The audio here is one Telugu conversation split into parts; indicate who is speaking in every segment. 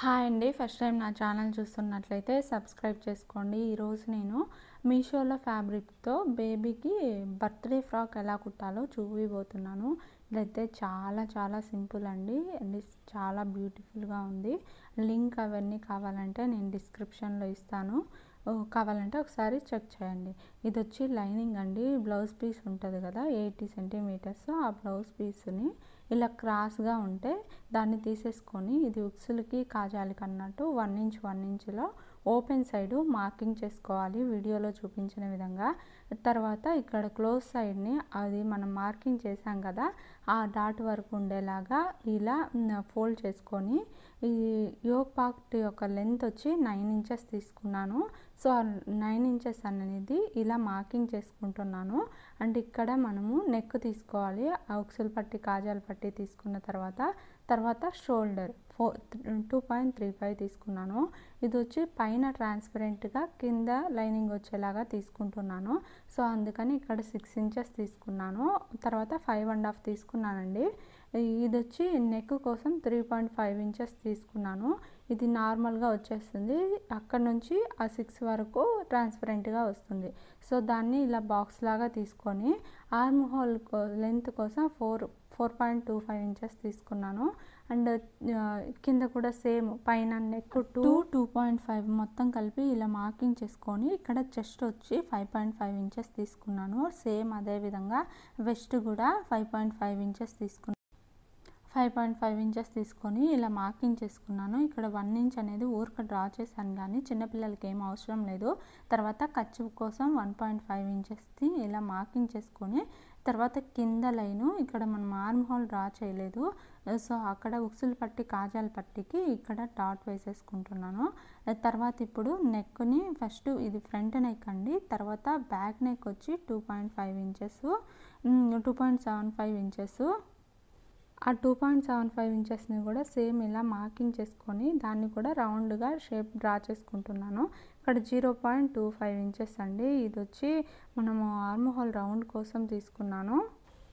Speaker 1: హాయ్ అండి. ఫస్ట్ టైం నా ఛానల్ చూస్తున్నట్లయితే సబ్స్క్రైబ్ చేసుకోండి. ఈరోజు నేను మీషోలో ఫ్యాబ్రిక్తో బేబీకి బర్త్డే ఫ్రాక్ ఎలా కుట్టాలో చూపిపోతున్నాను. ఇదైతే చాలా సింపుల్ అండి. అండ్ చాలా బ్యూటిఫుల్గా ఉంది. లింక్ అవన్నీ కావాలంటే నేను డిస్క్రిప్షన్లో ఇస్తాను. కావాలంటే ఒకసారి చెక్ చేయండి. ఇది వచ్చి లైనింగ్ అండి. బ్లౌజ్ పీస్ ఉంటుంది కదా, 80 సెంటీమీటర్స్. ఆ బ్లౌజ్ పీస్ని ఇలా క్రాస్గా ఉంటే దాన్ని తీసేసుకొని ఇది ఉక్సులకి కాజాలకి అన్నట్టు 1 ఇంచ్ 1 ఇంచ్లో ఓపెన్ సైడు మార్కింగ్ చేసుకోవాలి వీడియోలో చూపించిన విధంగా. తర్వాత ఇక్కడ క్లోజ్ సైడ్ని అది మనం మార్కింగ్ చేసాం కదా, ఆ డాట్ వరకు ఉండేలాగా ఇలా ఫోల్డ్ చేసుకొని ఈ యోక్ పార్ట్ యొక్క లెంత్ వచ్చి 9 ఇంచెస్ తీసుకున్నాను. సో 9 ఇంచెస్ అనేది ఇలా మార్కింగ్ చేసుకుంటున్నాను. అండ్ ఇక్కడ మనము నెక్ తీసుకోవాలి. ఆ ఉక్సుల పట్టి కాజాల పట్టి తీసుకున్న తర్వాత షోల్డర్ 2.35 తీసుకున్నాను. ఇది వచ్చి పైన ట్రాన్స్పరెంట్గా కింద లైనింగ్ వచ్చేలాగా తీసుకుంటున్నాను. సో అందుకని ఇక్కడ 6 ఇంచెస్ తీసుకున్నాను. తర్వాత 5.5 తీసుకున్నానండి. ఇది వచ్చి నెక్ కోసం 3.5 ఇంచెస్ తీసుకున్నాను. ఇది నార్మల్గా వచ్చేస్తుంది. అక్కడ నుంచి ఆ 6 వరకు ట్రాన్స్పరెంట్గా వస్తుంది. సో దాన్ని ఇలా బాక్స్ లాగా తీసుకొని ఆర్మ్ హోల్ లెంత్ కోసం 4.25 ఇంచెస్ తీసుకున్నాను. అండ్ కింద కూడా సేమ్ పైన నెక్ 2.5 మొత్తం కలిపి ఇలా మార్కింగ్ చేసుకొని ఇక్కడ చెస్ట్ వచ్చి 5.5 ఇంచెస్ తీసుకున్నాను. సేమ్ అదే విధంగా వెస్ట్ కూడా 5.5 ఇంచెస్ తీసుకున్నాను. 5.5 ఇంచెస్ తీసుకొని ఇలా మార్కింగ్ చేసుకున్నాను. ఇక్కడ 1 ఇంచ్ అనేది ఊరిక డ్రా చేశాను, కానీ చిన్నపిల్లలకి ఏం అవసరం లేదు. తర్వాత ఖర్చు కోసం 1.5 ఇంచెస్ని ఇలా మార్కింగ్ చేసుకొని తర్వాత కింద లైను ఇక్కడ మనం ఆర్మ్ హోల్ డ్రా చేయలేదు. సో అక్కడ ఉక్సులు పట్టి కాజాల పట్టికి ఇక్కడ డాట్ వేసేసుకుంటున్నాను. తర్వాత ఇప్పుడు నెక్ని ఫస్ట్ ఇది ఫ్రంట్ నెక్ అండి. తర్వాత బ్యాక్ నెక్ వచ్చి 2.5 ఇంచెస్ 2.75 ఇంచెస్. ఆ 2.75 ఇంచెస్ని కూడా సేమ్ ఇలా మార్కింగ్ చేసుకొని దాన్ని కూడా రౌండ్గా షేప్ డ్రా చేసుకుంటున్నాను. ఇక్కడ 0.25 ఇంచెస్ అండి. ఇది వచ్చి మనము ఆర్మ్ హోల్ రౌండ్ కోసం తీసుకున్నాను.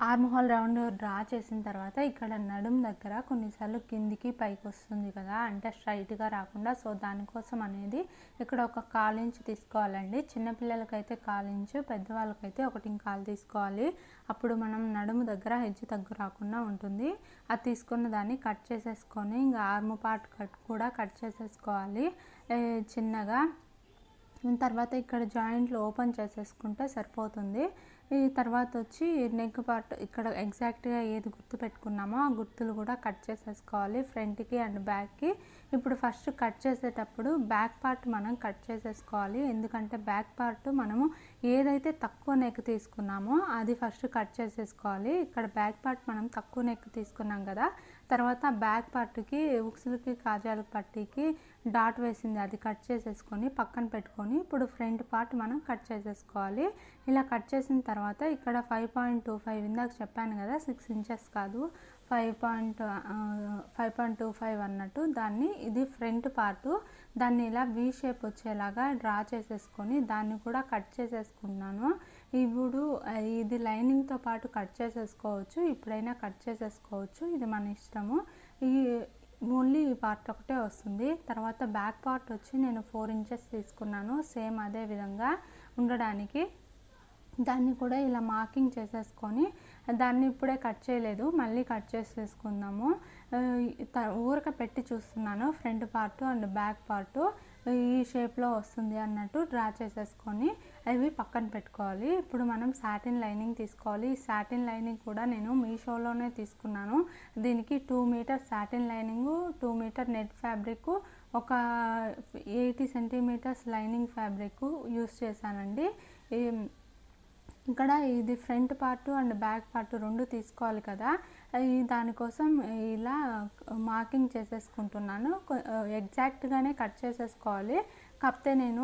Speaker 1: ఆర్మ్ హోల్ రౌండ్ డ్రా చేసిన తర్వాత ఇక్కడ నడుము దగ్గర కొన్నిసార్లు కిందికి పైకి వస్తుంది కదా, అంటే స్ట్రైట్గా రాకుండా. సో దానికోసం అనేది ఇక్కడ ఒక 1/4 ఇంచ్ తీసుకోవాలండి. చిన్నపిల్లలకైతే 1/4 ఇంచు, పెద్దవాళ్ళకైతే 1.25 తీసుకోవాలి. అప్పుడు మనం నడుము దగ్గర హెచ్చు తగ్గు రాకుండా ఉంటుంది. అది తీసుకున్న దాన్ని కట్ చేసేసుకొని ఇంకా ఆర్మ్ పార్ట్ కూడా కట్ చేసేసుకోవాలి చిన్నగా. తర్వాత ఇక్కడ జాయింట్లు ఓపెన్ చేసేసుకుంటే సరిపోతుంది. ఈ తర్వాత వచ్చి నెక్ పార్ట్ ఇక్కడ ఎగ్జాక్ట్గా ఏది గుర్తు పెట్టుకున్నామో ఆ గుర్తులు కూడా కట్ చేసేసుకోవాలి ఫ్రంట్కి అండ్ బ్యాక్కి. ఇప్పుడు ఫస్ట్ కట్ చేసేటప్పుడు బ్యాక్ పార్ట్ మనం కట్ చేసేసుకోవాలి. ఎందుకంటే బ్యాక్ పార్ట్ మనము ఏదైతే తక్కువ నెక్ తీసుకున్నామో అది ఫస్ట్ కట్ చేసేసుకోవాలి. ఇక్కడ బ్యాక్ పార్ట్ మనం తక్కువ నెక్ తీసుకున్నాం కదా, తర్వాత బ్యాక్ పార్ట్కి ఉక్సులకి కాజాల పట్టీకి డాట్ వేసింది అది కట్ చేసేసుకొని పక్కన పెట్టుకొని ఇప్పుడు ఫ్రంట్ పార్ట్ మనం కట్ చేసేసుకోవాలి. ఇలా కట్ చేసిన తర్వాత ఇక్కడ 5.25 ఇందాక చెప్పాను కదా, 6 ఇంచెస్ కాదు 5.25 అన్నట్టు దాన్ని, ఇది ఫ్రంట్ పార్టు, దాన్ని ఇలా వీ షేప్ వచ్చేలాగా డ్రా చేసేసుకొని దాన్ని కూడా కట్ చేసేసుకున్నాను. ఇప్పుడు ఇది లైనింగ్తో పాటు కట్ చేసేసుకోవచ్చు, ఇప్పుడైనా కట్ చేసేసుకోవచ్చు, ఇది మన ఇష్టము. ఓన్లీ ఈ పార్ట్ ఒకటే వస్తుంది. తర్వాత బ్యాక్ పార్ట్ వచ్చి నేను 4 ఇంచెస్ తీసుకున్నాను సేమ్ అదే విధంగా ఉండడానికి. దాన్ని కూడా ఇలా మార్కింగ్ చేసేసుకొని దాన్ని ఇప్పుడే కట్ చేయలేదు, మళ్ళీ కట్ చేసేసుకుందాము. ఊరక పెట్టి చూస్తున్నాను front part and back part ఈ షేప్లో వస్తుంది అన్నట్టు డ్రా చేసేసుకొని అవి పక్కన పెట్టుకోవాలి. ఇప్పుడు మనం సాటిన్ లైనింగ్ తీసుకోవాలి. ఈ సాటిన్ లైనింగ్ కూడా నేను మీషోలోనే తీసుకున్నాను. దీనికి 2 metre satin lining, 2 metre net fabric, ఒక 80 సెంటీమీటర్స్ లైనింగ్ ఫ్యాబ్రిక్ యూస్ చేశానండి. ఇక్కడ ఇది front part and back part రెండు తీసుకోవాలి కదా, దానికోసం ఇలా మార్కింగ్ చేసేసుకుంటున్నాను. ఎగ్జాక్ట్గానే కట్ చేసేసుకోవాలి. కాకపోతే నేను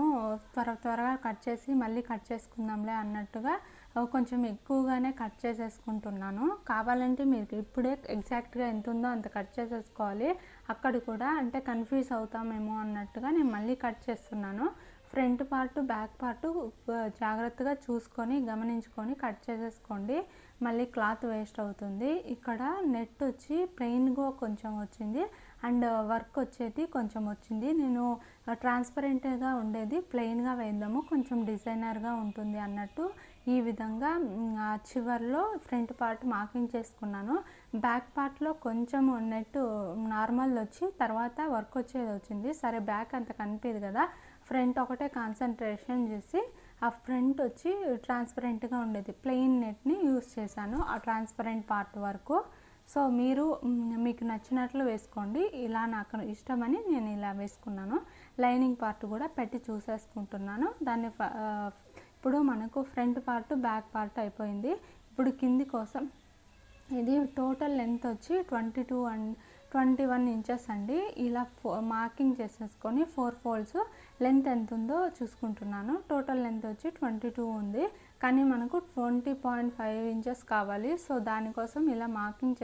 Speaker 1: త్వరగా కట్ చేసి మళ్ళీ కట్ చేసుకుందాంలే అన్నట్టుగా కొంచెం ఎక్కువగానే కట్ చేసేసుకుంటున్నాను. కావాలంటే మీరు ఇప్పుడే ఎగ్జాక్ట్గా ఎంత ఉందో అంత కట్ చేసేసుకోవాలి. అక్కడ కూడా అంటే కన్ఫ్యూజ్ అవుతామేమో అన్నట్టుగా నేను మళ్ళీ కట్ చేస్తున్నాను. ఫ్రంట్ పార్ట్ బ్యాక్ పార్ట్ జాగ్రత్తగా చూసుకొని గమనించుకొని కట్ చేసేసుకోండి, మళ్ళీ క్లాత్ వేస్ట్ అవుతుంది. ఇక్కడ నెట్ వచ్చి ప్లెయిన్గా కొంచెం వచ్చింది, అండ్ వర్క్ వచ్చేది కొంచెం వచ్చింది. నేను ట్రాన్స్పరెంట్గా ఉండేది ప్లెయిన్గా వేద్దాము, కొంచెం డిజైనర్గా ఉంటుంది అన్నట్టు ఈ విధంగా చివర్లో ఫ్రంట్ పార్ట్ మార్కింగ్ చేసుకున్నాను. బ్యాక్ పార్ట్లో కొంచెం నెట్ నార్మల్ వచ్చి తర్వాత వర్క్ వచ్చేది వచ్చింది. సరే బ్యాక్ అంత కనిపించదు కదా, ఫ్రంట్ ఒకటే కాన్సన్ట్రేషన్ చేసి ఆ ఫ్రంట్ వచ్చి ట్రాన్స్పరెంట్గా ఉండేది ప్లెయిన్ నెట్ని యూస్ చేశాను ఆ ట్రాన్స్పరెంట్ పార్ట్ వరకు. సో మీరు మీకు నచ్చినట్లు వేసుకోండి, ఇలా నాకు ఇష్టమని నేను ఇలా వేసుకున్నాను. లైనింగ్ పార్ట్ కూడా పెట్టి చూసేసుకుంటున్నాను. దాన్ని ఇప్పుడు మనకు ఫ్రంట్ పార్ట్ బ్యాక్ పార్ట్ అయిపోయింది. ఇప్పుడు కింది కోసం ఇది టోటల్ లెంత్ వచ్చి 22 అండ్ 21 ఇంచెస్ అండి. ఇలా మార్కింగ్ చేసేసుకొని 4 ఫోల్డ్స్ లెంత్ ఎంత ఉందో చూసుకుంటున్నాను. టోటల్ లెంత్ వచ్చి 22 ఉంది, కానీ మనకు 20.5 ఇంచెస్ కావాలి. సో దానికోసం ఇలా మార్కింగ్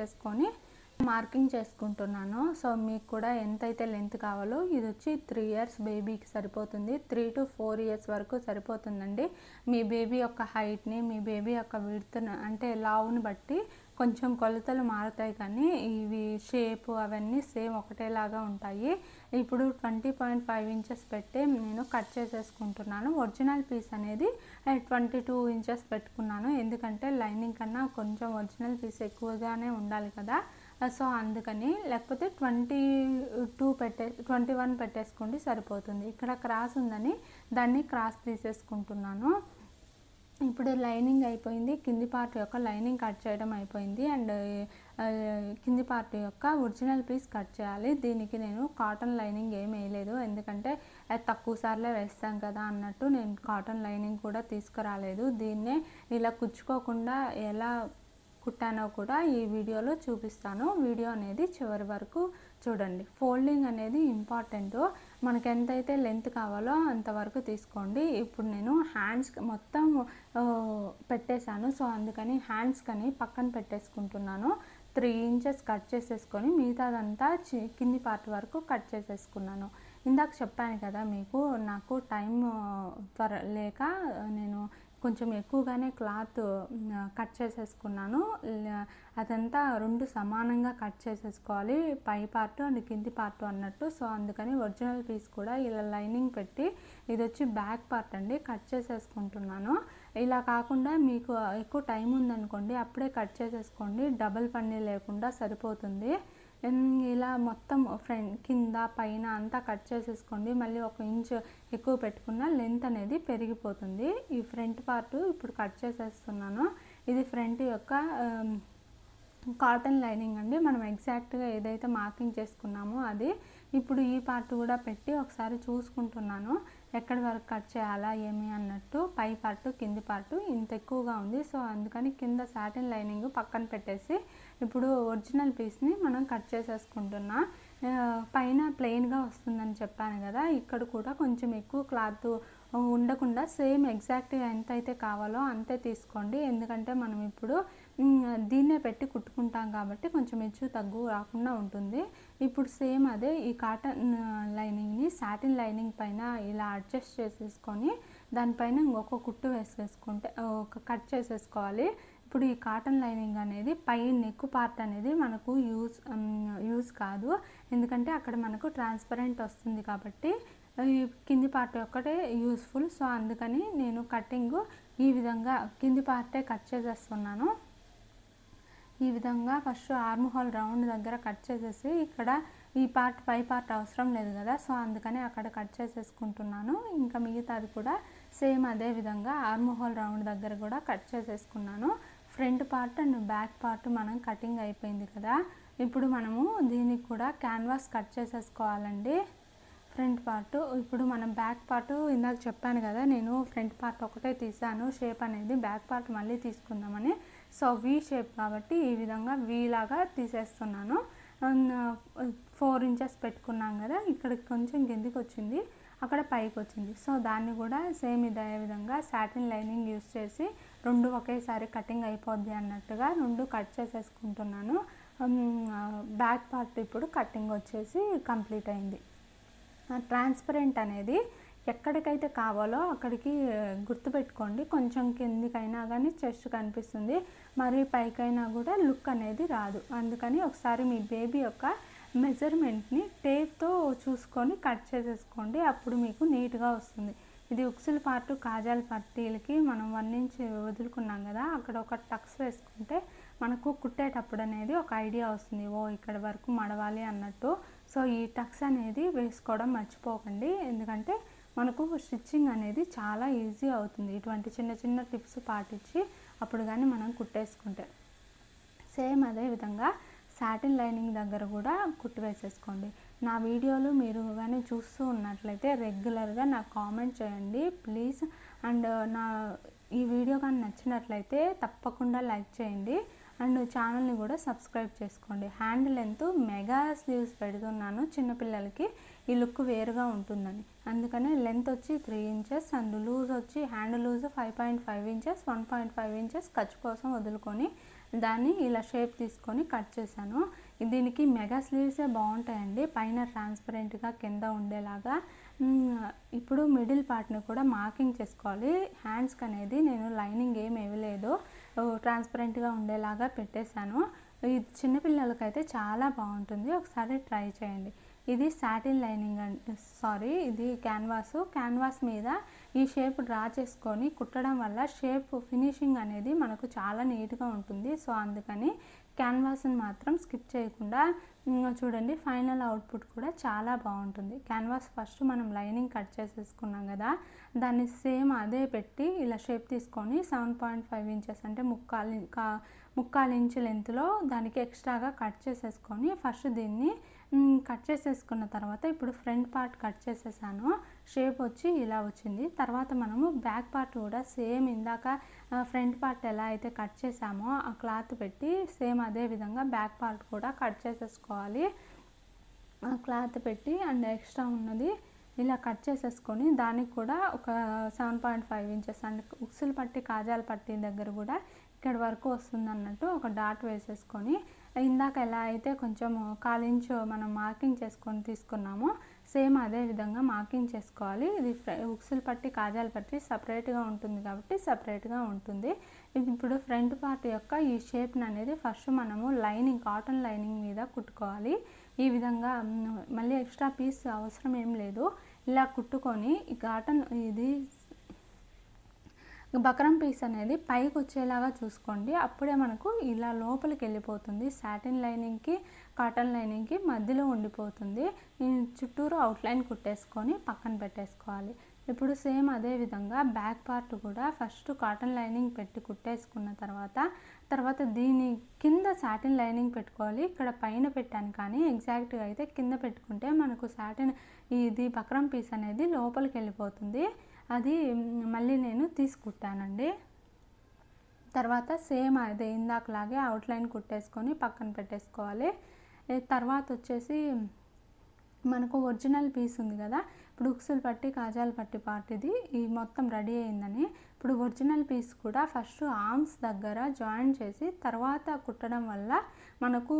Speaker 1: చేసుకుంటున్నాను. సో మీకు కూడా ఎంతైతే లెంత్ కావాలో, ఇది వచ్చి 3 ఇయర్స్ బేబీకి సరిపోతుంది, 3 to 4 ఇయర్స్ వరకు సరిపోతుందండి. మీ బేబీ యొక్క హైట్ని, మీ బేబీ యొక్క విడ్త్ని అంటే లావుని బట్టి కొంచెం కొలతలు మారుతాయి, కానీ ఇవి షేప్ అవన్నీ సేమ్ ఒకటేలాగా ఉంటాయి. ఇప్పుడు 20.5 ఇంచెస్ పెట్టి నేను కట్ చేసేసుకుంటున్నాను. ఒరిజినల్ పీస్ అనేది 22 ఇంచెస్ పెట్టుకున్నాను, ఎందుకంటే లైనింగ్ కన్నా కొంచెం ఒరిజినల్ పీస్ ఎక్కువగానే ఉండాలి కదా. సో అందుకని, లేకపోతే 21 పెట్టేసుకోండి సరిపోతుంది. ఇక్కడ క్రాస్ ఉందని దాన్ని క్రాస్ తీసేసుకుంటున్నాను. ఇప్పుడు లైనింగ్ అయిపోయింది, కింది పార్ట్ యొక్క లైనింగ్ కట్ చేయడం అయిపోయింది, అండ్ కింది పార్ట్ యొక్క ఒరిజినల్ పీస్ కట్ చేయాలి. దీనికి నేను కాటన్ లైనింగ్ ఏం వేయలేదు, ఎందుకంటే తక్కువ సార్లే వేస్తాం కదా అన్నట్టు నేను కాటన్ లైనింగ్ కూడా తీసుకురాలేదు. దీన్నే ఇలా కుచ్చుకోకుండా ఎలా కుట్టానో కూడా ఈ వీడియోలో చూపిస్తాను. వీడియో అనేది చివరి వరకు చూడండి. ఫోల్డింగ్ అనేది ఇంపార్టెంట్, మనకు ఎంతైతే లెంత్ కావాలో అంతవరకు తీసుకోండి. ఇప్పుడు నేను హ్యాండ్స్ మొత్తం పెట్టేశాను, సో అందుకని హ్యాండ్స్ కని పక్కన పెట్టేసుకుంటున్నాను. 3 ఇంచెస్ కట్ చేసేసుకొని మిగతాదంతా కింది పార్ట్ వరకు కట్ చేసేసుకున్నాను. ఇందాక చెప్పాను కదా మీకు, నాకు టైం లేక నేను కొంచెం ఎక్కువగానే క్లాత్ కట్ చేసేసుకున్నాను. అదంతా 2 సమానంగా కట్ చేసేసుకోవాలి, పై పార్ట్ అండ్ కింది పార్ట్ అన్నట్టు. సో అందుకని ఒరిజినల్ పీస్ కూడా ఇలా లైనింగ్ పెట్టి, ఇది వచ్చి బ్యాక్ పార్ట్ అండి, కట్ చేసేసుకుంటున్నాను. ఇలా కాకుండా మీకు ఎక్కువ టైం ఉందనుకోండి, అప్పుడే కట్ చేసేసుకోండి, డబల్ పని లేకుండా సరిపోతుంది. ఇలా మొత్తం కింద పైన అంతా కట్ చేసేసుకోండి. మళ్ళీ 1 ఇంచ్ ఎక్కువ పెట్టుకున్న లెంత్ అనేది పెరిగిపోతుంది. ఈ ఫ్రంట్ పార్ట్ ఇప్పుడు కట్ చేసేస్తున్నాను. ఇది ఫ్రంట్ యొక్క కాటన్ లైనింగ్ అండి, మనం ఎగ్జాక్ట్గా ఏదైతే మార్కింగ్ చేసుకున్నామో అది. ఇప్పుడు ఈ పార్ట్ కూడా పెట్టి ఒకసారి చూసుకుంటున్నాను ఎక్కడి వరకు కట్ చేయాలా ఏమి అన్నట్టు. పై పార్ట్ కింది పార్ట్ ఇంత ఎక్కువగా ఉంది, సో అందుకని కింద సాటిన్ లైనింగ్ పక్కన పెట్టేసి ఇప్పుడు ఒరిజినల్ పీస్ని మనం కట్ చేసేసుకుంటున్నా. పైన ప్లెయిన్గా వస్తుందని చెప్పాను కదా, ఇక్కడ కూడా కొంచెం ఎక్కువ క్లాత్ ఉండకుండా సేమ్ ఎగ్జాక్ట్గా ఎంత అయితే కావాలో అంతే తీసుకోండి, ఎందుకంటే మనం ఇప్పుడు దీన్నే పెట్టి కుట్టుకుంటాం కాబట్టి కొంచెం హెచ్చు తగ్గు రాకుండా ఉంటుంది. ఇప్పుడు సేమ్ అదే ఈ కాటన్ లైనింగ్ని సాటిన్ లైనింగ్ పైన ఇలా అడ్జస్ట్ చేసేసుకొని దానిపైన ఇంకొక కుట్టు వేసేసుకుంటే ఒక కట్ చేసేసుకోవాలి. ఇప్పుడు ఈ కాటన్ లైనింగ్ అనేది పై నెక్ పార్ట్ అనేది మనకు యూజ్ కాదు, ఎందుకంటే అక్కడ మనకు ట్రాన్స్పరెంట్ వస్తుంది కాబట్టి ఈ కింది పార్ట్ ఒక్కటే యూస్ఫుల్. సో అందుకని నేను కటింగ్ ఈ విధంగా కింది పార్టే కట్ చేసేస్తున్నాను. ఈ విధంగా ఫస్ట్ ఆర్మ్ హోల్ రౌండ్ దగ్గర కట్ చేసేసి, ఇక్కడ ఈ పార్ట్ పై పార్ట్ అవసరం లేదు కదా, సో అందుకని అక్కడ కట్ చేసేసుకుంటున్నాను. ఇంకా మిగతాది కూడా సేమ్ అదే విధంగా ఆర్మ్ హోల్ రౌండ్ దగ్గర కూడా కట్ చేసేసుకున్నాను. Front part and back part మనం కటింగ్ అయిపోయింది కదా, ఇప్పుడు మనము దీనికి కూడా క్యాన్వాస్ కట్ చేసేసుకోవాలండి. ఫ్రంట్ పార్ట్ ఇప్పుడు మనం బ్యాక్ పార్ట్ ఇందాక చెప్పాను కదా, నేను ఫ్రంట్ పార్ట్ ఒకటే తీసాను షేప్ అనేది, బ్యాక్ పార్ట్ మళ్ళీ తీసుకుందామని. సో వి షేప్ కాబట్టి ఈ విధంగా వి లాగా తీసేస్తున్నాను. 4 ఇంచెస్ పెట్టుకున్నాం కదా, ఇక్కడికి కొంచెం కిందికి వచ్చింది, అక్కడ పైకి వచ్చింది. సో దాన్ని కూడా సేమ్ ఇదే విధంగా సాటిన్ లైనింగ్ యూస్ చేసి 2 ఒకేసారి కటింగ్ అయిపోద్ది అన్నట్టుగా 2 కట్ చేసేసుకుంటున్నాను. బ్యాక్ పార్ట్ ఇప్పుడు కటింగ్ వచ్చేసి కంప్లీట్ అయింది. ట్రాన్స్పరెంట్ అనేది ఎక్కడికైతే కావాలో అక్కడికి గుర్తుపెట్టుకోండి, కొంచెం కిందికైనా కానీ చెస్ట్ కనిపిస్తుంది, మరి పైకైనా కూడా లుక్ అనేది రాదు. అందుకని ఒకసారి మీ బేబీ యొక్క మెజర్మెంట్ని టేప్తో చూసుకొని కట్ చేసేసుకోండి, అప్పుడు మీకు నీట్గా వస్తుంది. ఇది ఉక్సుల పార్టు కాజాల పట్టీలకి మనం 1 ఇంచ్ వదులుకున్నాం కదా, అక్కడ ఒక టక్స్ వేసుకుంటే మనకు కుట్టేటప్పుడు అనేది ఒక ఐడియా వస్తుంది, ఓ ఇక్కడ వరకు మడవాలి అన్నట్టు. సో ఈ టక్స్ అనేది వేసుకోవడం మర్చిపోకండి, ఎందుకంటే మనకు స్టిచ్చింగ్ అనేది చాలా ఈజీ అవుతుంది ఇటువంటి చిన్న చిన్న టిప్స్ పాటించి అప్పుడు కానీ మనం కుట్టేసుకుంటే. సేమ్ అదే విధంగా సాటిన్ లైనింగ్ దగ్గర కూడా కుట్టు వేసేసుకోండి. నా వీడియోలు మీరు కానీ చూస్తూ ఉన్నట్లయితే రెగ్యులర్గా నాకు కామెంట్ చేయండి ప్లీజ్. అండ్ ఈ వీడియో కానీ నచ్చినట్లయితే తప్పకుండా లైక్ చేయండి అండ్ ఛానల్ని కూడా సబ్స్క్రైబ్ చేసుకోండి. హ్యాండ్ లెంత్ మెగా స్లీవ్స్ పెడుతున్నాను చిన్నపిల్లలకి, ఈ లుక్ వేరుగా ఉంటుందని, అందుకనే లెంత్ వచ్చి 3 ఇంచెస్ అండ్ లూజ్ వచ్చి హ్యాండ్ లూజ్ 5.5 ఇంచెస్, 1.5 ఇంచెస్ ఖర్చు కోసం వదులుకొని దాన్ని ఇలా షేప్ తీసుకొని కట్ చేశాను. దీనికి మెగా స్లీవ్సే బాగుంటాయండి, పైన ట్రాన్స్పరెంట్గా కింద ఉండేలాగా. ఇప్పుడు మిడిల్ పార్ట్ని కూడా మార్కింగ్ చేసుకోవాలి. హ్యాండ్స్కి అనేది నేను లైనింగ్ ఏమి ఇవ్వలేదు, ట్రాన్స్పరెంట్గా ఉండేలాగా పెట్టేశాను. ఇది చిన్నపిల్లలకైతే చాలా బాగుంటుంది, ఒకసారి ట్రై చేయండి. ఇది సాటిన్ లైనింగ్ ఇది క్యాన్వాస్ మీద ఈ షేప్ డ్రా చేసుకొని కుట్టడం వల్ల షేప్ ఫినిషింగ్ అనేది మనకు చాలా నీట్గా ఉంటుంది. సో అందుకని క్యాన్వాస్ని మాత్రం స్కిప్ చేయకుండా చూడండి, ఫైనల్ అవుట్పుట్ కూడా చాలా బాగుంటుంది. క్యాన్వాస్ ఫస్ట్ మనం లైనింగ్ కట్ చేసేసుకున్నాం కదా, దాన్ని సేమ్ అదే పెట్టి ఇలా షేప్ తీసుకొని 7.5 ఇంచెస్ అంటే ముక్కాలు ఇంచు లెంత్లో దానికి ఎక్స్ట్రాగా కట్ చేసేసుకొని ఫస్ట్ దీన్ని కట్ చేసేసుకున్న తర్వాత ఇప్పుడు ఫ్రంట్ పార్ట్ కట్ చేసేసాను, షేప్ వచ్చి ఇలా వచ్చింది. తర్వాత మనము బ్యాక్ పార్ట్ కూడా సేమ్ ఇందాక ఫ్రంట్ పార్ట్ ఎలా అయితే కట్ చేసామో ఆ క్లాత్ పెట్టి సేమ్ అదే విధంగా బ్యాక్ పార్ట్ కూడా కట్ చేసేసుకోవాలి. ఆ క్లాత్ పెట్టి అండ్ ఎక్స్ట్రా ఉన్నది ఇలా కట్ చేసేసుకొని దానికి కూడా ఒక 7.5 ఇంచెస్ అండ్ ఉక్సులు పట్టి కాజాల పట్టి దగ్గర కూడా ఇక్కడ వరకు వస్తుంది అన్నట్టు ఒక డాట్ వేసేసుకొని, ఇందాక ఎలా అయితే కొంచెం 1/4 ఇంచు మనం మార్కింగ్ చేసుకొని తీసుకున్నామో సేమ్ అదే విధంగా మార్కింగ్ చేసుకోవాలి. ఇది ఉక్సులు పట్టి కాజాల పట్టి సపరేట్గా ఉంటుంది కాబట్టి సపరేట్గా ఉంటుంది. ఇప్పుడు ఫ్రంట్ పార్ట్ యొక్క ఈ షేప్ని అనేది ఫస్ట్ మనము కాటన్ లైనింగ్ మీద కుట్టుకోవాలి. ఈ విధంగా మళ్ళీ ఎక్స్ట్రా పీస్ అవసరం ఏం లేదు, ఇలా కుట్టుకొని ఈ ఇది బక్రం పీస్ అనేది పైకి వచ్చేలాగా చూసుకోండి, అప్పుడే మనకు ఇలా లోపలికి వెళ్ళిపోతుంది. సాటిన్ లైనింగ్కి కాటన్ లైనింగ్కి మధ్యలో ఉండిపోతుంది. చుట్టూరు అవుట్లైన్ కుట్టేసుకొని పక్కన పెట్టేసుకోవాలి. ఇప్పుడు సేమ్ అదే విధంగా బ్యాక్ పార్ట్ కూడా ఫస్ట్ కాటన్ లైనింగ్ పెట్టి కుట్టేసుకున్న తర్వాత దీని కింద సాటిన్ లైనింగ్ పెట్టుకోవాలి. ఇక్కడ పైన పెట్టాను కానీ ఎగ్జాక్ట్గా అయితే కింద పెట్టుకుంటే మనకు ఇది బక్రం పీస్ అనేది లోపలికి వెళ్ళిపోతుంది. అది మళ్ళీ నేను తీసుకుట్టానండి. తర్వాత సేమ్ అదే ఇందాకలాగే అవుట్లైన్ కుట్టేసుకొని పక్కన పెట్టేసుకోవాలి. తర్వాత వచ్చేసి మనకు ఒరిజినల్ పీస్ ఉంది కదా, ఇప్పుడు ఉక్సులు పట్టి కాజాల పట్టి పార్ట్ ఈ మొత్తం రెడీ అయిందని ఇప్పుడు ఒరిజినల్ పీస్ కూడా ఫస్ట్ ఆర్మ్స్ దగ్గర జాయిన్ చేసి తర్వాత కుట్టడం వల్ల మనకు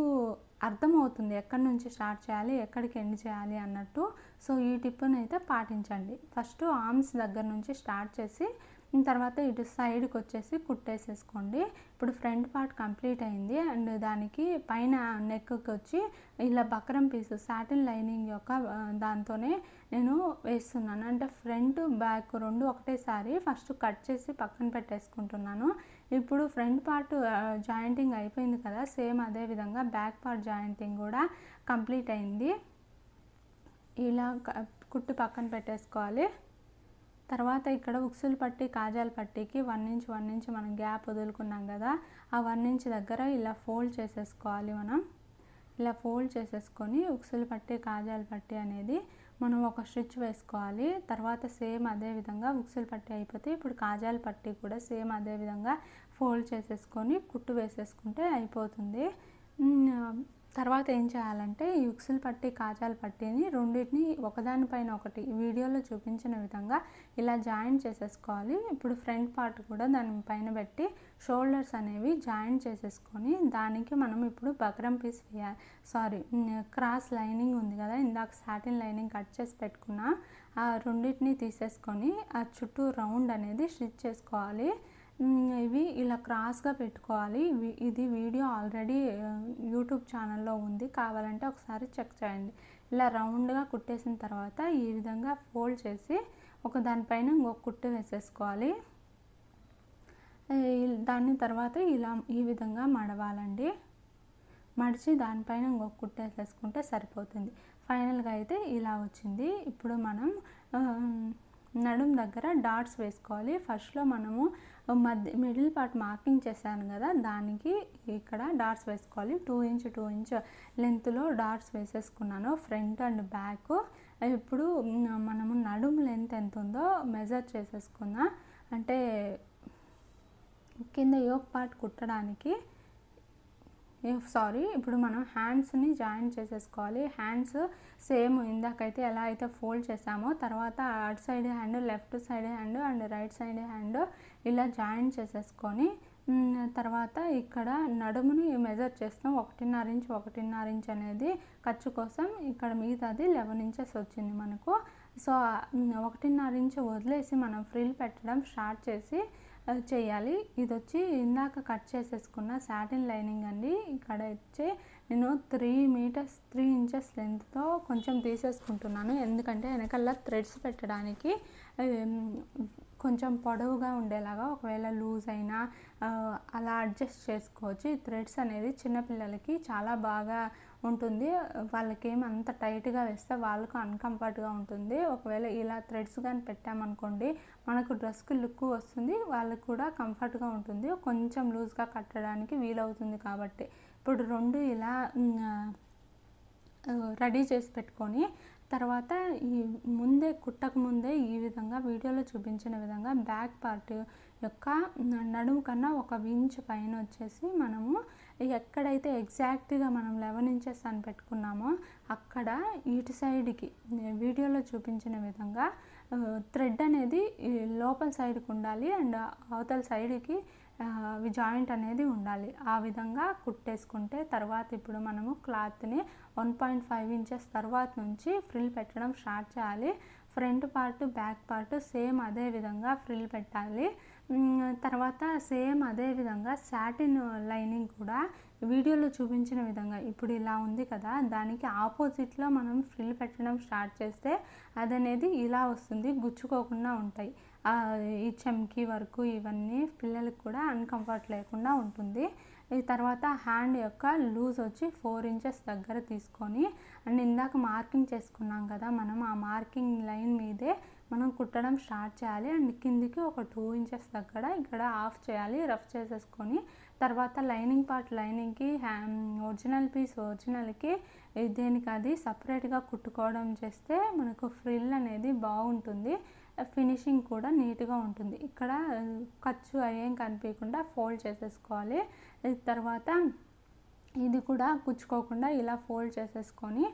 Speaker 1: అర్థమవుతుంది ఎక్కడి నుంచి స్టార్ట్ చేయాలి ఎక్కడికి ఎండ్ చేయాలి అన్నట్టు. సో ఈ టిప్ని అయితే పాటించండి. ఫస్ట్ ఆర్మ్స్ దగ్గర నుంచి స్టార్ట్ చేసి తర్వాత ఇటు సైడ్కి వచ్చేసి కుట్టేసేసుకోండి. ఇప్పుడు ఫ్రంట్ పార్ట్ కంప్లీట్ అయింది అండ్ దానికి పైన నెక్కి వచ్చి ఇలా బక్రం పీస్ సాటిన్ లైనింగ్ యొక్క దాంతోనే నేను వేస్తున్నాను, అంటే ఫ్రంట్ బ్యాక్ రెండు ఒకటేసారి ఫస్ట్ కట్ చేసి పక్కన పెట్టేసుకుంటున్నాను. ఇప్పుడు ఫ్రంట్ పార్ట్ జాయింటింగ్ అయిపోయింది కదా, సేమ్ అదే విధంగా బ్యాక్ పార్ట్ జాయింటింగ్ కూడా కంప్లీట్ అయింది. ఇలా కుట్టి పక్కన పెట్టేసుకోవాలి. తర్వాత ఇక్కడ ఉక్సులు పట్టి కాజాల పట్టీకి 1 ఇంచ్ మనం గ్యాప్ వదులుకున్నాం కదా, ఆ 1 ఇంచ్ దగ్గర ఇలా ఫోల్డ్ చేసేసుకోవాలి. మనం ఇలా ఫోల్డ్ చేసేసుకొని ఉక్సులు పట్టి కాజాల పట్టి అనేది మనం ఒక స్టిచ్ వేసుకోవాలి. తర్వాత సేమ్ అదే విధంగా ఉక్సులు పట్టి అయిపోతే ఇప్పుడు కాజాల పట్టి కూడా సేమ్ అదే విధంగా ఫోల్డ్ చేసేసుకొని కుట్టు వేసేసుకుంటే అయిపోతుంది. తర్వాత ఏం చేయాలంటే ఈ ఉక్సులు పట్టి కాజాల పట్టీని రెండింటిని ఒకదానిపైన ఒకటి వీడియోలో చూపించిన విధంగా ఇలా జాయింట్ చేసేసుకోవాలి. ఇప్పుడు ఫ్రంట్ పార్ట్ కూడా దానిపైన పెట్టి షోల్డర్స్ అనేవి జాయింట్ చేసేసుకొని దానికి మనం ఇప్పుడు బక్రం పీస్ క్రాస్ లైనింగ్ ఉంది కదా, ఇందాక సాటిన్ లైనింగ్ కట్ చేసి పెట్టుకున్న ఆ రెండింటిని తీసేసుకొని ఆ చుట్టూ రౌండ్ అనేది స్టిచ్ చేసుకోవాలి. ఇవి ఇలా క్రాస్గా పెట్టుకోవాలి. ఇది వీడియో ఆల్రెడీ యూట్యూబ్ ఛానల్లో ఉంది, కావాలంటే ఒకసారి చెక్ చేయండి. ఇలా రౌండ్గా కుట్టేసిన తర్వాత ఈ విధంగా ఫోల్డ్ చేసి ఒక దానిపైన ఇంకొక కుట్టు వేసేసుకోవాలి. దాని తర్వాత ఇలా ఈ విధంగా మడవాలండి. మడిచి దానిపైన ఇంకొక కుట్టు వేసేసుకుంటే సరిపోతుంది. ఫైనల్గా అయితే ఇలా వచ్చింది. ఇప్పుడు మనం నడుం దగ్గర డాట్స్ వేసుకోవాలి. ఫస్ట్లో మనము మిడిల్ పార్ట్ మార్కింగ్ చేశాను కదా, దానికి ఇక్కడ డాట్స్ వేసుకోవాలి. 2 ఇంచ్ 2 ఇంచ్ లెంత్లో డాట్స్ వేసేసుకున్నాను, ఫ్రంట్ అండ్ బ్యాక్. ఇప్పుడు మనము నడుం లెంత్ ఎంత ఉందో మెజర్ చేసేసుకుందాం. అంటే కింద యోక్ పార్ట్ కుట్టడానికి ఇప్పుడు మనం హ్యాండ్స్ని జాయిన్ చేసేసుకోవాలి. హ్యాండ్స్ సేమ్ ఇందాకైతే ఎలా అయితే ఫోల్డ్ చేసామో, తర్వాత అటు side hand, left side hand and right side hand ఇలా జాయిన్ చేసేసుకొని తర్వాత ఇక్కడ నడుముని మెజర్ చేస్తాం. 1.5 ఇంచ్ 1.5 ఇంచ్ అనేది ఖర్చు కోసం. ఇక్కడ మిగతాది 11 ఇంచెస్ వచ్చింది మనకు. సో 1.5 ఇంచ్ వదిలేసి మనం ఫ్రిల్ పెట్టడం స్టార్ట్ చేయాలి. ఇది వచ్చి ఇందాక కట్ చేసేసుకున్న సాటిన్ లైనింగ్ అండి. ఇక్కడ వచ్చి నేను 3 ఇంచెస్ లెంత్తో కొంచెం తీసేసుకుంటున్నాను, ఎందుకంటే వెనకాల థ్రెడ్స్ పెట్టడానికి కొంచెం పొడవుగా ఉండేలాగా. ఒకవేళ లూజ్ అయినా అలా అడ్జస్ట్ చేసుకోవచ్చు. ఈ థ్రెడ్స్ అనేది చిన్నపిల్లలకి చాలా బాగా ఉంటుంది. వాళ్ళకేం అంత టైట్గా వేస్తే వాళ్ళకు అన్కంఫర్ట్గా ఉంటుంది. ఒకవేళ ఇలా థ్రెడ్స్ కానీ పెట్టామనుకోండి, మనకు డ్రెస్కి లుక్ వస్తుంది, వాళ్ళకు కూడా కంఫర్ట్గా ఉంటుంది. కొంచెం లూజ్గా కట్టడానికి వీలవుతుంది. కాబట్టి ఇప్పుడు 2 ఇలా రెడీ చేసి పెట్టుకొని తర్వాత ఈ కుట్టక ముందే ఈ విధంగా వీడియోలో చూపించిన విధంగా బ్యాక్ పార్ట్ యొక్క నడుము కన్నా 1 ఇంచ్ పైన వచ్చేసి మనము ఎక్కడైతే ఎగ్జాక్ట్గా మనం 11 ఇంచెస్ అని పెట్టుకున్నామో అక్కడ ఇటు సైడ్కి వీడియోలో చూపించిన విధంగా థ్రెడ్ అనేది లోపల సైడ్కి ఉండాలి అండ్ అవతల సైడ్కి జాయింట్ అనేది ఉండాలి. ఆ విధంగా కుట్టేసుకుంటే తర్వాత ఇప్పుడు మనము క్లాత్ని 1.5 ఇంచెస్ తర్వాత నుంచి ఫ్రిల్ పెట్టడం స్టార్ట్ చేయాలి. Front part back part same అదే విధంగా ఫ్రిల్ పెట్టాలి. తర్వాత సేమ్ అదే విధంగా సాటిన్ లైనింగ్ కూడా వీడియోలో చూపించిన విధంగా ఇప్పుడు ఇలా ఉంది కదా, దానికి ఆపోజిట్లో మనం ఫ్రిల్ పెట్టడం స్టార్ట్ చేస్తే అదనేది ఇలా వస్తుంది, గుచ్చుకోకుండా ఉంటాయి. ఈ చమ్కీ వరకు ఇవన్నీ పిల్లలకు కూడా అన్కంఫర్ట్ లేకుండా ఉంటుంది. ఈ తర్వాత హ్యాండ్ యొక్క లూజ్ వచ్చి 4 ఇంచెస్ దగ్గర తీసుకొని అండ్ ఇందాక మార్కింగ్ చేసుకున్నాం కదా మనం, ఆ మార్కింగ్ లైన్ మీదే మనం కుట్టడం స్టార్ట్ చేయాలి. అండ్ కిందికి ఒక 2 ఇంచెస్ దగ్గర ఇక్కడ ఆఫ్ చేయాలి, రఫ్ చేసేసుకొని తర్వాత లైనింగ్ పార్ట్ లైనింగ్కి, ఒరిజినల్ పీస్ ఒరిజినల్కి, దేనికి అది సపరేట్గా కుట్టుకోవడం చేస్తే మనకు ఫ్రిల్ అనేది బాగుంటుంది, ఫినిషింగ్ కూడా నీట్గా ఉంటుంది. ఇక్కడ ఖర్చు ఏం కనిపించకుండా ఫోల్డ్ చేసేసుకోవాలి. తర్వాత ఇది కూడా కుచ్చుకోకుండా ఇలా ఫోల్డ్ చేసేసుకొని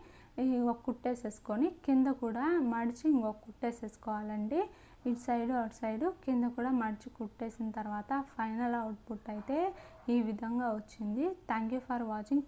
Speaker 1: ఒక కుట్టేసేసుకొని కింద కూడా మడిచి ఇంకొక కుట్టేసేసుకోవాలండి. ఇటు సైడు అటు సైడు కింద కూడా మడిచి కుట్టేసిన తర్వాత ఫైనల్ అవుట్పుట్ అయితే ఈ విధంగా వచ్చింది. Thank you for watching.